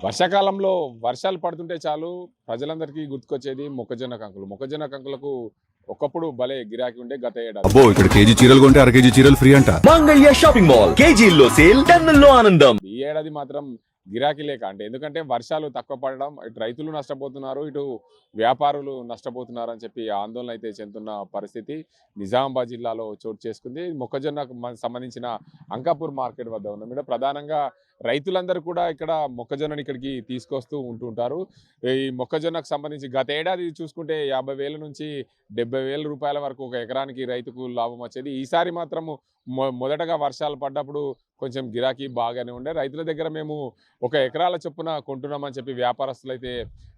వర్షాకాలంలో వర్షాలు పడుతుంటే చాలు ప్రజలందరికీ గుర్తుకొచ్చేది మొక్కజొన్న కంకులు. మొక్కజొన్న కంకులకు ఒకప్పుడు భలే గిరాకీ ఉండే గత ఏడాది. అబ్బో ఇక్కడ కేజీ చీరలు కొంటే అర కేజీ చీరలు ఫ్రీ అంట. మంగళ్య షాపింగ్ మాల్ కేజీల్లో సేల్ టన్నుల్లో ఆనందం. ఈ ఏడాది మాత్రం గిరాకీ లేక అంటే ఎందుకంటే వర్షాలు తక్కువ పడడం, ఇటు రైతులు నష్టపోతున్నారు, ఇటు వ్యాపారులు నష్టపోతున్నారు అని చెప్పి ఆందోళన అయితే చెందుతున్న పరిస్థితి నిజామాబాద్ జిల్లాలో చోటు చేసుకుంది. మొక్కజొన్నకు సంబంధించిన అంకాపూర్ మార్కెట్ వద్ద ఉన్నాం. ఇక్కడ ప్రధానంగా రైతులందరూ కూడా ఇక్కడ మొక్కజొన్నని ఇక్కడికి తీసుకొస్తూ ఉంటుంటారు. ఈ మొక్కజొన్నకు సంబంధించి గత ఏడాది చూసుకుంటే 50,000 నుంచి 70,000 రూపాయల వరకు ఒక ఎకరానికి రైతుకు లాభం వచ్చేది. ఈసారి మాత్రము మొదటగా వర్షాలు పడ్డప్పుడు కొంచెం గిరాకీ బాగానే ఉండే. రైతుల దగ్గర మేము ఒక ఎకరాల చొప్పున కొంటున్నామని చెప్పి వ్యాపారస్తులు అయితే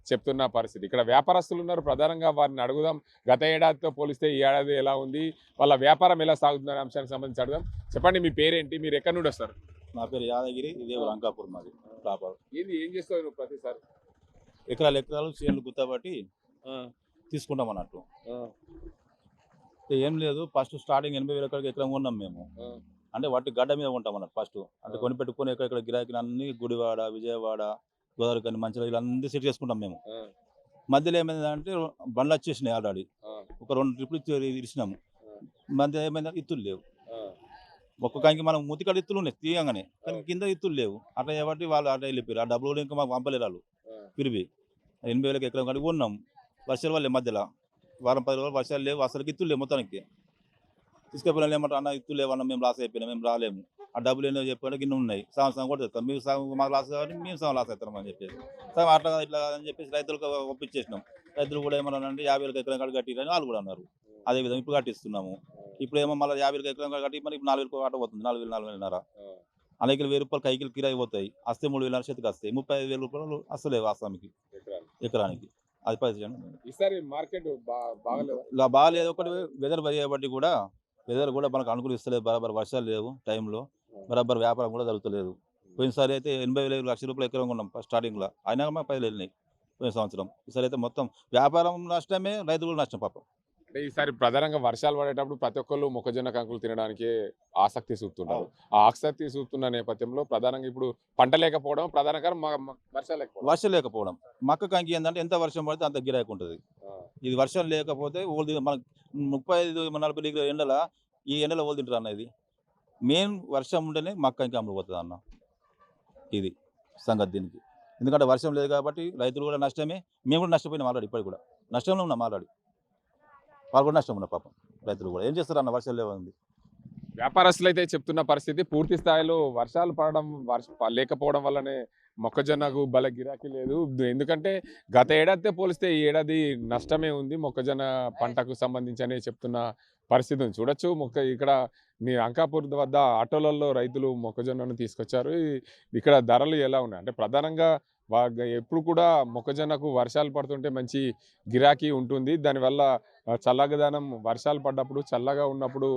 చెప్తున్న పరిస్థితి. ఇక్కడ వ్యాపారస్తులు ఉన్నారు, ప్రధానంగా వారిని అడుగుదాం. గత ఏడాదితో పోలిస్తే ఈ ఏడాది ఎలా ఉంది, వాళ్ళ వ్యాపారం ఎలా సాగుతుందనే అంశానికి సంబంధించి అడుగుదాం. చెప్పండి, మీ పేరేంటి, మీరు ఎక్కడి నుండి వస్తారు? నా పేరు యాదగిరి, ఇదే లంకాపూర్ మాది ప్రాపర్. ఏం చేస్తావు నువ్వు ప్రతిసారి? ఎకరాలు చేనులు గుర్తబట్టి తీసుకుంటాం అన్నట్టు. ఏం లేదు, ఫస్ట్ స్టార్టింగ్ 80,000 ఎకరం కొన్నాం మేము. అంటే వాటి గడ్డ మీద కొంటాం అన్నట్టు ఫస్ట్. అంటే కొని పెట్టుకుని ఎక్కడ గిరాకీ అన్ని గుడివాడ, విజయవాడ, గోదావరి కానీ మంచిగా ఇలా అన్ని సెట్ చేసుకుంటాం మేము. మధ్యలో ఏమైందంటే బండ్లు వచ్చేసినాయి ఆల్రెడీ. ఒక 2 ట్రిప్లు ఇచ్చినాము. మధ్య ఏమైందంటే ఇత్తులు లేవు. ఒక్కొక్కరికి మనం ముతికాడ ఇత్తులు ఉన్నాయి తీయంగానే, కానీ కింద ఇత్తులు లేవు. అట్లా కాబట్టి వాళ్ళు అట్లా వెళ్ళిపోయారు. ఆ డబ్బులు ఇంకా మాకు పంపలేరు వాళ్ళు. పిరివి 80,000 ఎకరం కానీ కొన్నాం. వర్షాలు వాళ్ళే మధ్యలో వారం 10 రోజులు వర్షాలు లేవు, అసలుకి ఇత్తులు లేవు. మొత్తానికి తీసుకెళ్ళిన ఏమంటారు, అన్న ఇత్తులు లేవన్నా మేము లాస్ అయిపోయినాం, మేము రాలేము, ఆ డబ్బులు ఏంటో చెప్పాడు గిన్నె ఉన్నాయి, సగం కూడా తెస్తాం, మీరు సగం మాకు లాస్ కాబట్టి మేము సగం లాస్ అవుతాం అని చెప్పేసి సగం అట్లా ఇట్లా అని చెప్పేసి రైతులకు ఒప్పించేసినాం. రైతులు కూడా ఏమన్నారంటే 50,000 ఎకరం కాడ కట్టిరని వాళ్ళు కూడా అన్నారు. అదేవిధంగా ఇప్పుడు కట్టిస్తున్నాము. ఇప్పుడు ఏమో మళ్ళీ 50,000 ఎకరం కాడ కట్టి మరి ఇప్పుడు 4,000 ఆట పోతుంది. 4,000, 4,500 అనేకలు 1,000 రూపాయలు కైకిలు కిరాయి పోతాయి. వస్తే 3,000 చేతికి వస్తాయి. 35,000 రూపాయలు వస్తలేవు ఆసామికి ఎకరానికి. అది ఈసారి మార్కెట్ బాగాలేదు. ఒకటి వెదర్ బట్టి కూడా వెదర్ కూడా మనకు అనుకూలిస్తలేదు. బరాబర్ వర్షాలు లేవు టైంలో, బరాబర్ వ్యాపారం కూడా జరుగుతలేదు. పోయినసారి అయితే 80,000 లక్ష రూపాయలు ఎకరం కొన్నాం స్టార్టింగ్లో, అయినా మాకు 10 వెళ్ళినాయి పోయిన సంవత్సరం. ఈసారి అయితే మొత్తం వ్యాపారం నష్టమే, రైతులు నష్టం పాపం. అంటే ఈసారి ప్రధానంగా వర్షాలు పడేటప్పుడు ప్రతి ఒక్కళ్ళు మొక్కజొన్న కంకులు తినడానికి ఆసక్తి చూపుతుంటారు. ఆ ఆసక్తి చూపుతున్న నేపథ్యంలో ప్రధానంగా ఇప్పుడు పంట లేకపోవడం ప్రధాన కారణం వర్షం లేకపోవడం. మక్క కంకి ఏంటంటే ఎంత వర్షం పడితే అంత గిరాకీ ఉంటుంది. ఇది వర్షం లేకపోతే మనకు 35-40 డిగ్రీ ఎండల ఈ ఎండలో ఓళ్ళు తింటారు అన్న. ఇది మెయిన్ వర్షం ఉంటేనే మక్క కంకి అమ్ముడుపోతుంది అన్న. ఇది సంగతి దీనికి. ఎందుకంటే వర్షం లేదు కాబట్టి రైతులు కూడా నష్టమే, మేము కూడా నష్టపోయినాం ఆల్రెడీ. ఇప్పటికి కూడా నష్టంలో ఉన్నాం ఆల్రెడీ. వాళ్ళు కూడా నష్టం ఉన్నారు పాపం. రైతులు కూడా ఏం చేస్తారు అన్న, వర్షాలు లేవుంది. వ్యాపారస్తులు అయితే చెప్తున్న పరిస్థితి పూర్తి స్థాయిలో వర్షాలు పడడం లేకపోవడం వల్లనే మొక్కజొన్నకు బల గిరాకీ లేదు. ఎందుకంటే గత ఏడాదితో పోలిస్తే ఈ ఏడాది నష్టమే ఉంది మొక్కజొన్న పంటకు సంబంధించి అనే చెప్తున్న పరిస్థితి ఉంది. చూడొచ్చు ఇక్కడ మీ అంకాపూర్ వద్ద ఆటోలలో రైతులు మొక్కజొన్నను తీసుకొచ్చారు. ఇక్కడ ధరలు ఎలా ఉన్నాయి అంటే ప్రధానంగా ఎప్పుడు కూడా మొక్కజొన్నకు వర్షాలు పడుతుంటే మంచి గిరాకీ ఉంటుంది. దానివల్ల చల్లగదనం వర్షాలు పడ్డప్పుడు చల్లగా ఉన్నప్పుడు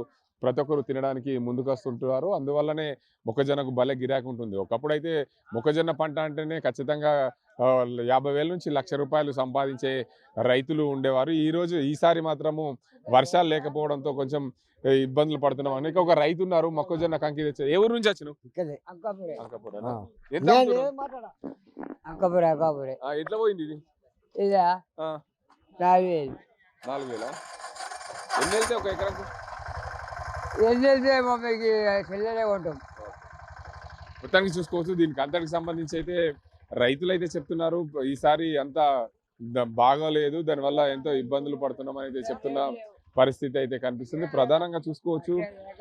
ప్రతి ఒక్కరు తినడానికి ముందుకు వస్తుంటారు. అందువల్లనే మొక్కజొన్నకు భలే గిరాకీ ఉంటుంది. ఒకప్పుడు అయితే మొక్కజొన్న పంట అంటేనే ఖచ్చితంగా 50,000 నుంచి 1,00,000 రూపాయలు సంపాదించే రైతులు ఉండేవారు. ఈసారి మాత్రము వర్షాలు లేకపోవడంతో కొంచెం ఇబ్బందులు పడుతున్నాం. అనేక ఒక రైతు ఉన్నారు మొక్కజొన్న కంకి తెచ్చారు. ఏ ఊరు నుంచి వచ్చినావు? ఎట్లా పోయింది ఇది? 4,000 ఎన్ని వెళ్తే ఒక ఎకరాకు? మొత్తానికి చూసుకోవచ్చు. దీనికి అంతటికి సంబంధించి అయితే రైతులు అయితే చెప్తున్నారు ఈసారి అంత బాగోలేదు, దానివల్ల ఎంతో ఇబ్బందులు పడుతున్నామని అయితే చెప్తున్న పరిస్థితి అయితే కనిపిస్తుంది. ప్రధానంగా చూసుకోవచ్చు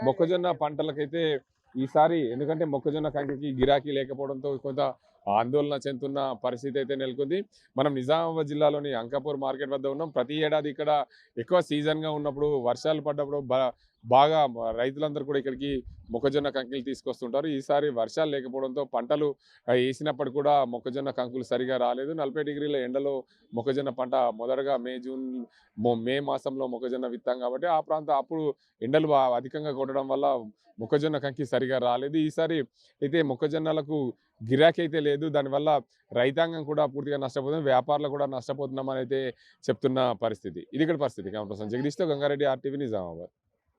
మొక్కజొన్న పంటలకైతే ఈసారి ఎందుకంటే మొక్కజొన్న కంకి గిరాకీ లేకపోవడంతో కొంత ఆందోళన చెందుతున్న పరిస్థితి అయితే నెలకొంది. మనం నిజామాబాద్ జిల్లాలోని అంకాపూర్ మార్కెట్ వద్ద ఉన్నాం. ప్రతి ఏడాది ఇక్కడ ఎక్కువ సీజన్గా ఉన్నప్పుడు వర్షాలు పడ్డప్పుడు బాగా రైతులందరూ కూడా ఇక్కడికి మొక్కజొన్న కంకులు తీసుకొస్తుంటారు. ఈసారి వర్షాలు లేకపోవడంతో పంటలు వేసినప్పుడు కూడా మొక్కజొన్న కంకులు సరిగా రాలేదు. 40 డిగ్రీల ఎండలో మొక్కజొన్న పంట మొదటగా మే మాసంలో మొక్కజొన్న విత్తాం కాబట్టి ఆ ప్రాంతం అప్పుడు ఎండలు అధికంగా కొట్టడం వల్ల మొక్కజొన్న కంకి సరిగా రాలేదు. ఈసారి అయితే మొక్కజొన్నలకు గిరాకీ అయితే లేదు. దానివల్ల రైతాంగం కూడా పూర్తిగా నష్టపోతుంది, వ్యాపారులు కూడా నష్టపోతున్నామని అయితే చెప్తున్న పరిస్థితి. ఇది ఇక్కడ పరిస్థితి. జగదీష్తో గంగారెడ్డి, RTV, నిజామాబాద్.